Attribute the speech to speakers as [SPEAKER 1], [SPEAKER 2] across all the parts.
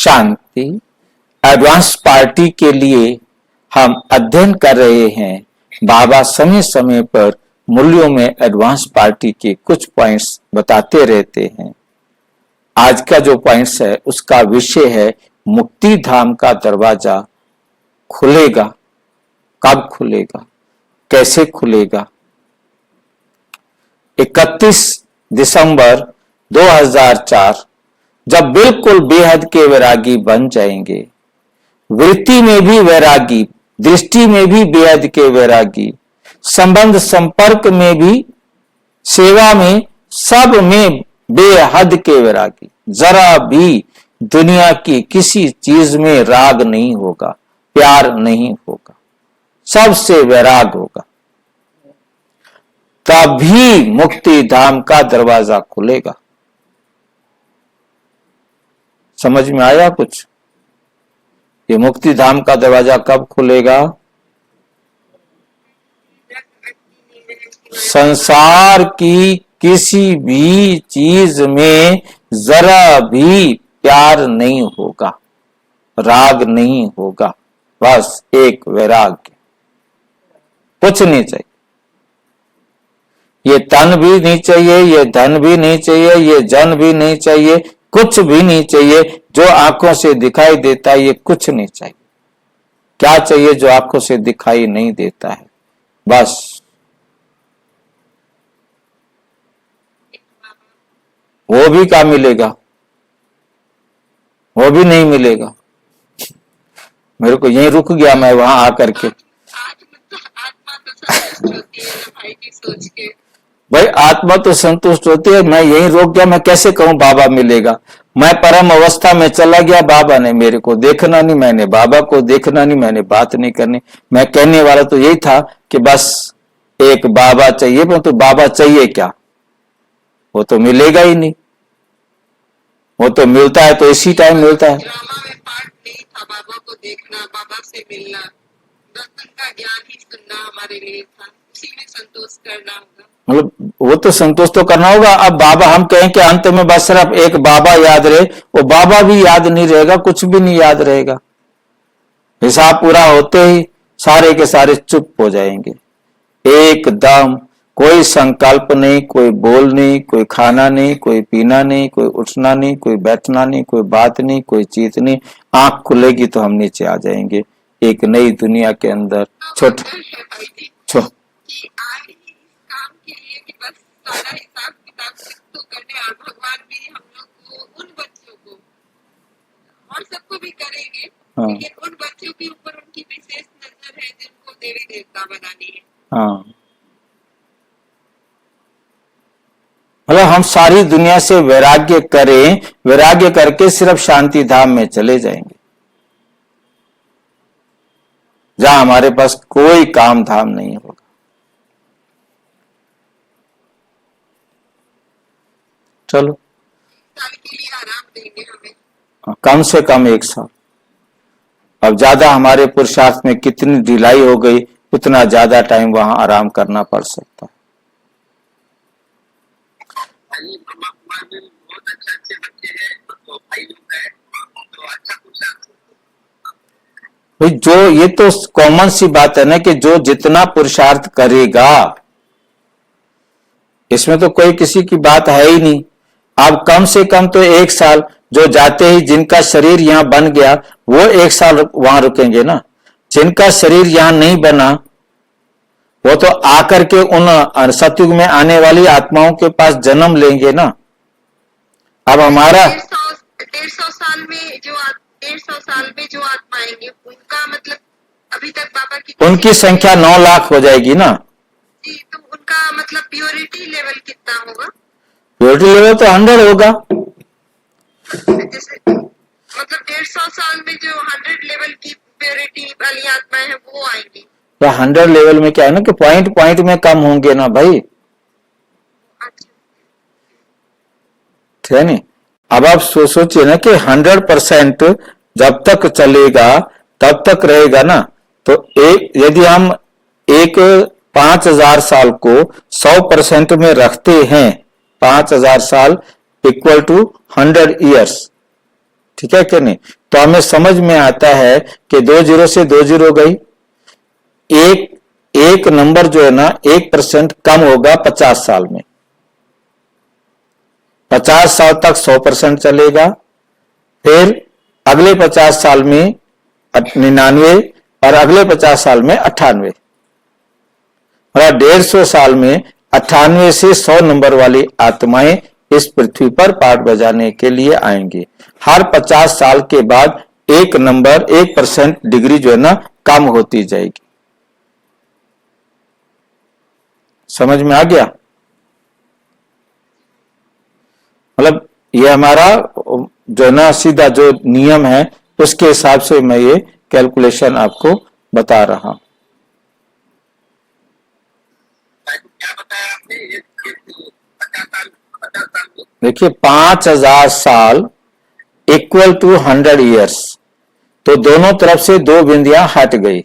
[SPEAKER 1] शांति advance party के लिए हम अध्ययन कर रहे हैं। बाबा समय समय पर मूल्यों में एडवांस पार्टी के कुछ पॉइंट्स बताते रहते हैं। आज का जो पॉइंट्स है उसका विषय है मुक्ति धाम का दरवाजा खुलेगा। कब खुलेगा, कैसे खुलेगा? 31 दिसंबर 2004 जब बिल्कुल बेहद के वैरागी बन जाएंगे, वृत्ति में भी वैरागी, दृष्टि में भी बेहद के वैरागी, संबंध संपर्क में भी, सेवा में, सब में बेहद के वैरागी, जरा भी दुनिया की किसी चीज में राग नहीं होगा, प्यार नहीं होगा, सबसे वैराग होगा, तभी मुक्ति धाम का दरवाजा खुलेगा। समझ में आया कुछ? ये मुक्ति धाम का दरवाजा कब खुलेगा? संसार की किसी भी चीज में जरा भी प्यार नहीं होगा, राग नहीं होगा, बस एक वैराग्य, कुछ नहीं चाहिए। ये तन भी नहीं चाहिए, ये धन भी नहीं चाहिए, ये जन भी नहीं चाहिए, कुछ भी नहीं चाहिए। जो आंखों से दिखाई देता है ये कुछ नहीं चाहिए। क्या चाहिए जो आंखों से दिखाई नहीं देता है? बस वो भी क्या मिलेगा? वो भी नहीं मिलेगा। मेरे को यहीं रुक गया मैं वहां आकर के। भाई आत्मा तो संतुष्ट होती है, मैं यहीं रोक गया। मैं कैसे कहूं बाबा मिलेगा? मैं परम अवस्था में चला गया, बाबा ने मेरे को देखना नहीं, मैंने बाबा को देखना नहीं, मैंने बात नहीं करनी। मैं कहने वाला तो यही था कि बस एक बाबा चाहिए, परंतु बाबा चाहिए क्या? वो तो मिलेगा ही नहीं। वो तो मिलता है तो इसी टाइम मिलता है।
[SPEAKER 2] ड्रामा में पार्ट नहीं था बाबा को देखना, बाबा से मिलना, दर्शन का ज्ञान ही सुनना हमारे लिए था, उसी में संतोष करना होगा।
[SPEAKER 1] मतलब वो तो संतोष तो करना होगा। अब बाबा हम कहें कि अंत में बस सिर्फ एक बाबा याद रहे, वो बाबा भी याद नहीं रहेगा, कुछ भी नहीं याद रहेगा। हिसाब पूरा होते ही सारे के सारे चुप हो जाएंगे एकदम। कोई संकल्प नहीं, कोई बोल नहीं, कोई खाना नहीं, कोई पीना नहीं, कोई उठना नहीं, कोई बैठना नहीं, कोई बात नहीं, कोई चीज नहीं। आंख खुलेगी तो हम नीचे आ जाएंगे एक नई दुनिया के अंदर। छोट
[SPEAKER 2] सारा हिसाब किताब तो करने, और भगवान भी हम लोग को, उन बच्चों को और सबको भी करेंगे, लेकिन उन बच्चों के ऊपर उनकी विशेष नजर है जिनको देवी देवता बनानी है।
[SPEAKER 1] हाँ, मतलब हम सारी दुनिया से वैराग्य करें, वैराग्य करके सिर्फ शांति धाम में चले जाएंगे, जहां हमारे पास कोई काम धाम नहीं होगा। चलो
[SPEAKER 2] साल के लिए आराम देंगे हमें,
[SPEAKER 1] कम से कम 1 साल। अब ज्यादा हमारे पुरुषार्थ में कितनी ढिलाई हो गई, उतना ज्यादा टाइम वहां आराम करना पड़ सकता है।
[SPEAKER 2] बहुत अच्छे बच्चे हैं, तो भाई लोग हैं, तो अच्छा पुरुषार्थ।
[SPEAKER 1] भाई जो, ये तो कॉमन सी बात है ना कि जो जितना पुरुषार्थ करेगा, इसमें तो कोई किसी की बात है ही नहीं। अब कम से कम तो 1 साल, जो जाते ही जिनका शरीर यहां बन गया वो 1 साल वहां रुकेंगे ना। जिनका शरीर यहां नहीं बना वो तो आकर के उन सतयुग में आने वाली आत्माओं के पास जन्म लेंगे ना। अब हमारा
[SPEAKER 2] 150 साल में जो 150 साल में जो आत्मा आएंगे, उनका मतलब अभी तक बाबा की
[SPEAKER 1] उनकी संख्या 9 लाख हो जाएगी ना।
[SPEAKER 2] जी, तो उनका मतलब प्योरिटी लेवल कितना होगा?
[SPEAKER 1] प्योरिटी लेवल तो 100 होगा।
[SPEAKER 2] जैसे मतलब 150 साल में जो 100 लेवल की प्योरिटी वाली आत्माएं हैं वो आएंगी।
[SPEAKER 1] तो 100 लेवल में क्या है ना कि पॉइंट पॉइंट में कम होंगे ना भाई।
[SPEAKER 2] अच्छा,
[SPEAKER 1] ठीक है नहीं? अब आप सोचिए ना कि 100% जब तक चलेगा तब तक रहेगा ना। तो एक यदि हम एक 5000 साल को 100% में रखते हैं, 5000 साल इक्वल टू 100 ईयर्स, ठीक है कि नहीं? तो हमें समझ में आता है कि 2 जीरो से 2 जीरो गई, एक नंबर जो है ना 1% कम होगा 50 साल में। 50 साल तक 100% चलेगा, फिर अगले 50 साल में 99 और अगले 50 साल में 98 और 150 साल में 98 से 100 नंबर वाली आत्माएं इस पृथ्वी पर पाठ बजाने के लिए आएंगी। हर 50 साल के बाद 1% डिग्री जो है ना कम होती जाएगी। समझ में आ गया? मतलब ये हमारा जो है ना सीधा जो नियम है उसके हिसाब से मैं ये कैलकुलेशन आपको बता रहा हूं। देखिए 5000 साल इक्वल टू 100 ईयर्स, तो दोनों तरफ से 2 बिंदियां हट गई,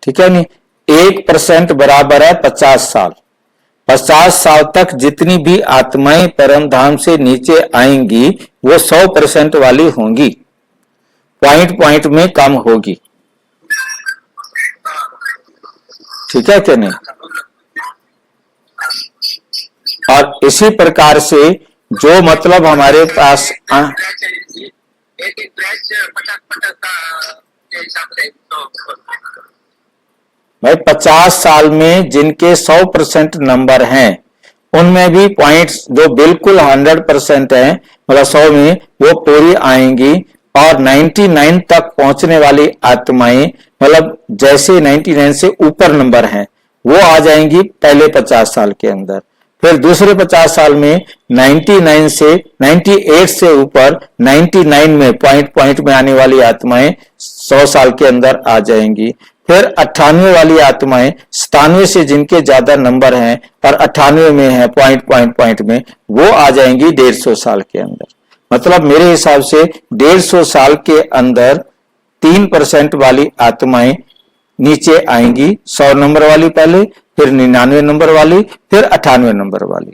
[SPEAKER 1] ठीक है नहीं? 1% बराबर है 50 साल। 50 साल तक जितनी भी आत्माएं परम धाम से नीचे आएंगी वो 100% वाली होंगी, पॉइंट में कम होगी, ठीक है कि नहीं? और इसी प्रकार से जो मतलब हमारे पास भाई 50 साल में जिनके 100% नंबर हैं उनमें भी पॉइंट्स जो बिल्कुल 100% है, मतलब 100 में वो पूरी आएंगी, और 99 तक पहुंचने वाली आत्माएं मतलब जैसे 99 से ऊपर नंबर हैं वो आ जाएंगी पहले 50 साल के अंदर। फिर दूसरे 50 साल में 99 से 98 से ऊपर 99 में पॉइंट में आने वाली आत्माएं 100 साल के अंदर आ जाएंगी। फिर 98 वाली आत्माएं 97 से जिनके ज्यादा नंबर हैं और 98 में है पॉइंट में, वो आ जाएंगी 150 साल के अंदर। मतलब मेरे हिसाब से 150 साल के अंदर 3% वाली आत्माएं नीचे आएंगी, 100 नंबर वाली पहले, फिर 99 नंबर वाली, फिर 98 नंबर वाली।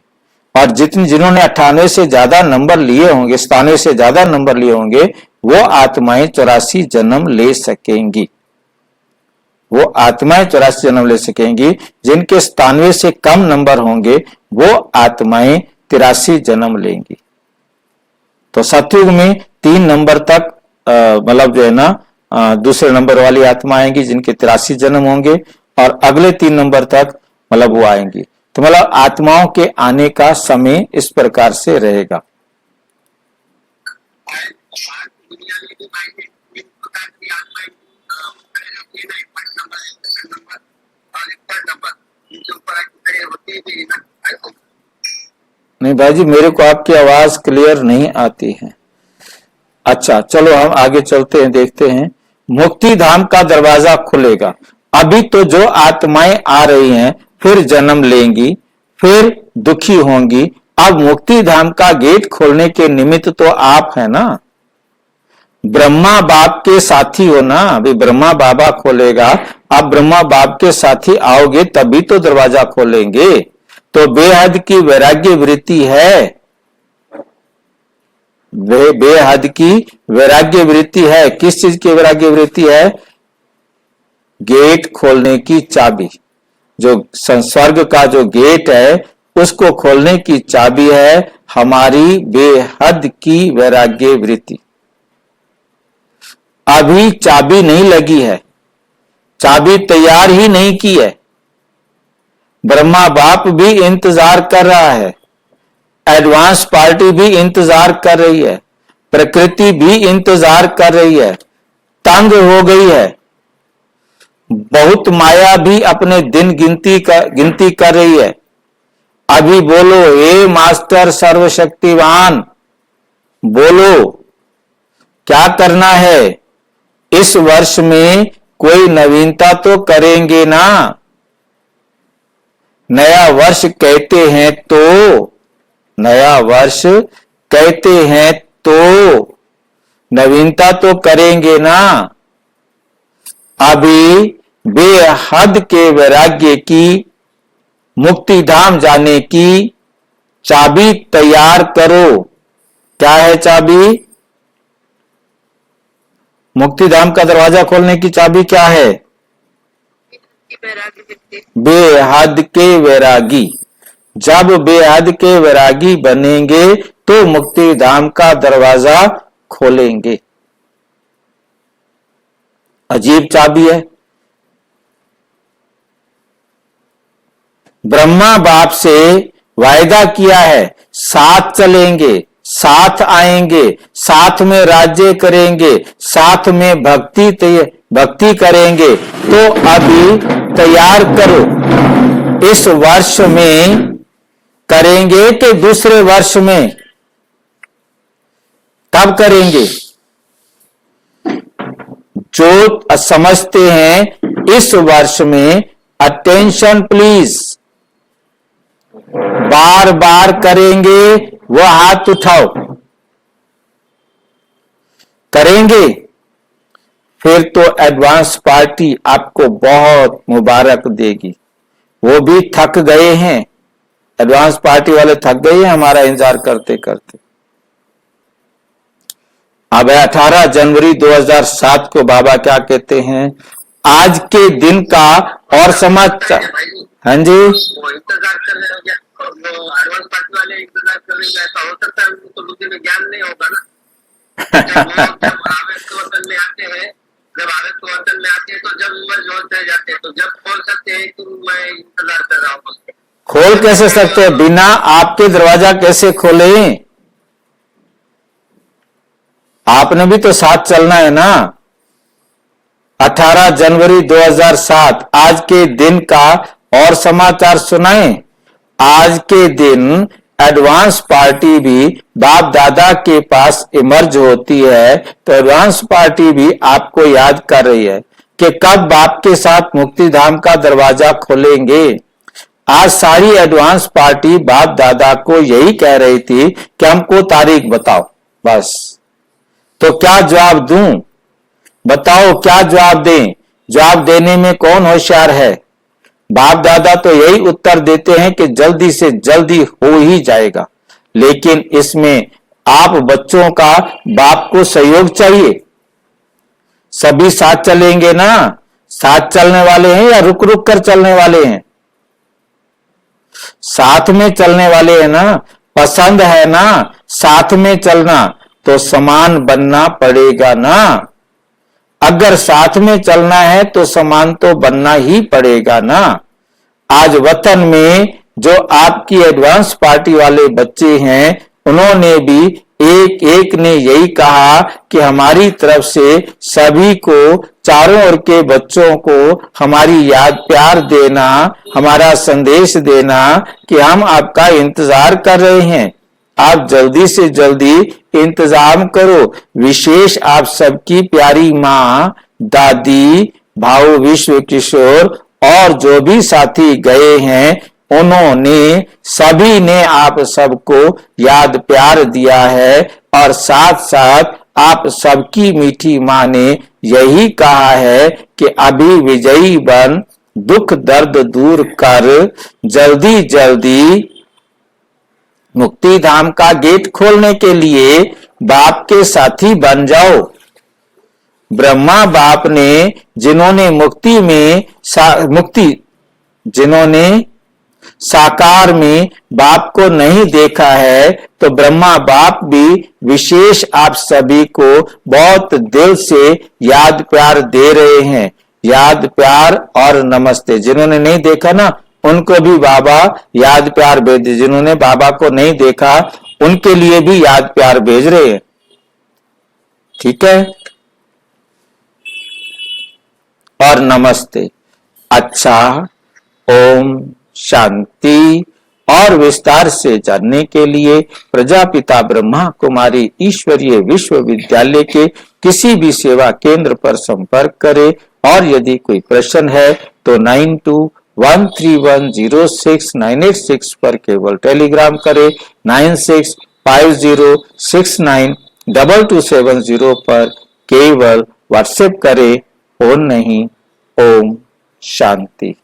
[SPEAKER 1] और जिन्होंने 98 से ज्यादा नंबर लिए होंगे, 97 से ज्यादा नंबर लिए होंगे, वो आत्माएं 84 जन्म ले सकेंगी। वो आत्माएं 84 जन्म ले सकेंगी। जिनके 97 से कम नंबर होंगे वो आत्माएं 83 जन्म लेंगी। तो सतयुग में 3 नंबर तक मतलब जो है ना दूसरे नंबर वाली आत्मा आएंगी जिनके 83 जन्म होंगे, और अगले 3 नंबर तक मतलब वो आएंगी। तो मतलब आत्माओं के आने का समय इस प्रकार से रहेगा। नहीं भाई जी, मेरे को आपकी आवाज क्लियर नहीं आती है। अच्छा चलो हम आगे चलते हैं, देखते हैं। मुक्ति धाम का दरवाजा खुलेगा। अभी तो जो आत्माएं आ रही हैं फिर जन्म लेंगी, फिर दुखी होंगी। अब मुक्ति धाम का गेट खोलने के निमित्त तो आप है ना, ब्रह्मा बाप के साथी हो ना। अभी ब्रह्मा बाबा खोलेगा, आप ब्रह्मा बाप के साथी आओगे तभी तो दरवाजा खोलेंगे। तो बेहद की वैराग्य वृत्ति है, बेहद की वैराग्य वृत्ति है। किस चीज की वैराग्य वृत्ति है? गेट खोलने की चाबी, जो स्वर्ग का जो गेट है उसको खोलने की चाबी है हमारी बेहद की वैराग्य वृत्ति। अभी चाबी नहीं लगी है, चाबी तैयार ही नहीं की है। ब्रह्मा बाप भी इंतजार कर रहा है, एडवांस पार्टी भी इंतजार कर रही है, प्रकृति भी इंतजार कर रही है, तंग हो गई है। बहुत माया भी अपने दिन गिनती कर रही है। अभी बोलो हे मास्टर सर्वशक्तिवान, बोलो क्या करना है? इस वर्ष में कोई नवीनता तो करेंगे ना? नया वर्ष कहते हैं तो, नया वर्ष कहते हैं तो नवीनता तो करेंगे ना? अभी बेहद के वैराग्य की, मुक्ति धाम जाने की चाबी तैयार करो। क्या है चाबी? मुक्ति धाम का दरवाजा खोलने की चाबी क्या है? बेहद के वैरागी। जब बेहद के वैरागी बनेंगे तो मुक्ति धाम का दरवाजा खोलेंगे। अजीब चाबी है। ब्रह्मा बाप से वायदा किया है, साथ चलेंगे, साथ आएंगे, साथ में राज्य करेंगे, साथ में भक्ति करेंगे। तो अभी तैयार करो। इस वर्ष में करेंगे कि दूसरे वर्ष में? कब करेंगे? जो समझते हैं इस वर्ष में, अटेंशन प्लीज, बार बार करेंगे वो हाथ उठाओ। करेंगे फिर तो एडवांस पार्टी आपको बहुत मुबारक देगी। वो भी थक गए हैं, एडवांस पार्टी वाले थक गए हैं हमारा इंतजार करते करते। अब 18 जनवरी 2007 को बाबा क्या कहते हैं, आज के दिन का और समाचार। हाँ जी,
[SPEAKER 3] वो इंतजार कर रहे हो, वो एडवांस पार्टी वाले इंतजार कर रहे हैं। ऐसा हो सकता है उनको तो बुद्धि में ज्ञान नहीं होगा ना। जब आवेश वतन में आते हैं, तो जब उम्र होते जाते हैं, तो जब खोल सकते हैं तो मैं इंतजार कर रहा हूँ।
[SPEAKER 1] खोल कैसे सकते हैं? बिना आपके दरवाजा कैसे खोले? आपने भी तो साथ चलना है ना। 18 जनवरी 2007 आज के दिन का और समाचार सुनाएं। आज के दिन एडवांस पार्टी भी बाप दादा के पास इमर्ज होती है, तो एडवांस पार्टी भी आपको याद कर रही है कि कब बाप के साथ मुक्ति धाम का दरवाजा खोलेंगे। आज सारी एडवांस पार्टी बाप दादा को यही कह रही थी कि हमको तारीख बताओ बस। तो क्या जवाब दूं? बताओ क्या जवाब दें? जवाब देने में कौन होशियार है? बाप दादा तो यही उत्तर देते हैं कि जल्दी से जल्दी हो ही जाएगा, लेकिन इसमें आप बच्चों का बाप को सहयोग चाहिए। सभी साथ चलेंगे ना? साथ चलने वाले हैं या रुक रुक कर चलने वाले हैं? साथ में चलने वाले हैं ना? पसंद है ना साथ में चलना? तो समान बनना पड़ेगा ना। अगर साथ में चलना है तो समान तो बनना ही पड़ेगा ना। आज वतन में जो आपकी एडवांस पार्टी वाले बच्चे हैं, उन्होंने भी एक एक ने यही कहा कि हमारी तरफ से सभी को, चारों ओर के बच्चों को हमारी याद प्यार देना, हमारा संदेश देना कि हम आपका इंतजार कर रहे हैं। आप जल्दी से जल्दी इंतजाम करो। विशेष आप सबकी प्यारी माँ, दादी, भाऊ विश्व किशोर और जो भी साथी गए हैं, उन्होंने सभी ने आप सबको याद प्यार दिया है। और साथ साथ आप सबकी मीठी माँ ने यही कहा है कि अभी विजयी बन, दुख दर्द दूर कर, जल्दी जल्दी मुक्ति धाम का गेट खोलने के लिए बाप के साथी बन जाओ। ब्रह्मा बाप ने जिन्होंने साकार में बाप को नहीं देखा है, तो ब्रह्मा बाप भी विशेष आप सभी को बहुत दिल से याद प्यार दे रहे हैं। याद प्यार और नमस्ते। जिन्होंने नहीं देखा ना, उनको भी बाबा याद प्यार भेज। जिन्होंने बाबा को नहीं देखा, उनके लिए भी याद प्यार भेज रहे हैं। ठीक है, और नमस्ते। अच्छा, ओम शांति। और विस्तार से जानने के लिए प्रजापिता ब्रह्मा कुमारी ईश्वरीय विश्वविद्यालय के किसी भी सेवा केंद्र पर संपर्क करें। और यदि कोई प्रश्न है तो 9213106986 पर केवल टेलीग्राम करें। 9650692270 पर केवल व्हाट्सएप करें। फोन नहीं। ओम शांति।